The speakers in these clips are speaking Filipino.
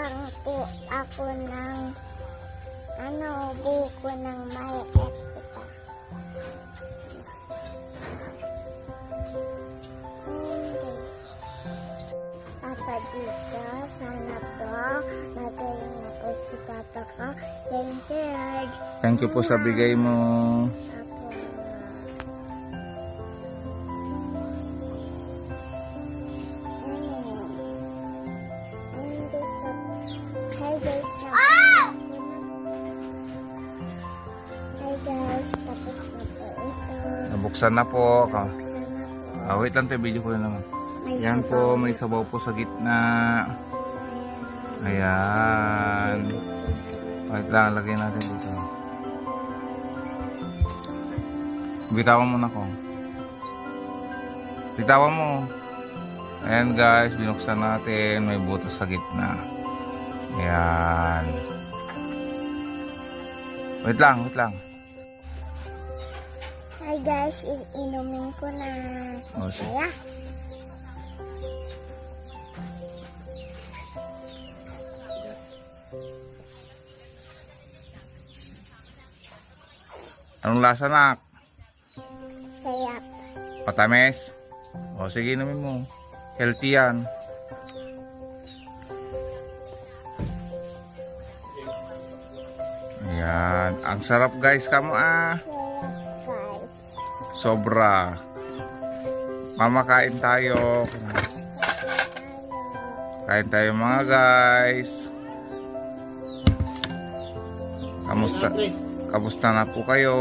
lang po ako ng buko ng may etika. Papa dito, sana po magaling na po si Papa ko. Thank you, Lord. Thank you po sa bigay mo. Apo. Hi guys, tapos na po ito. Nabuksan na po. Sana po. Wait lang tayo, video ko na naman. May Yan sabaw. po, may sabaw po sa gitna. Ayan. Wait lang, lagay natin dito. Bitawan mo na ko. Bitawan mo. Ayan guys, binuksan natin. May butas sa gitna. Ayan. Wait lang, wait lang. Hi guys, inumin ko na. Oh, sige. Kaya, Anong lasa, nak? sayap. Patamis? O sige, inumin mo. Healthy yan. Ayan. Ang sarap guys, kamo ah. Sayap guys. Sobra. Mama, kain tayo. Kain tayo mga guys. Kamusta? Kamusta na po kayo?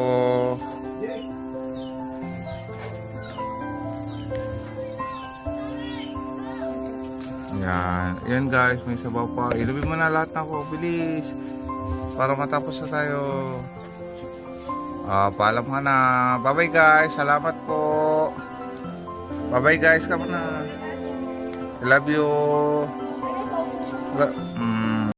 Yan. Yan guys, may sabaw pa. Inumin mo na lahat na ako. Bilis. Para matapos na tayo. Paalam ka na. Bye bye guys. Salamat po. Bye bye guys. Kamo na. I love you.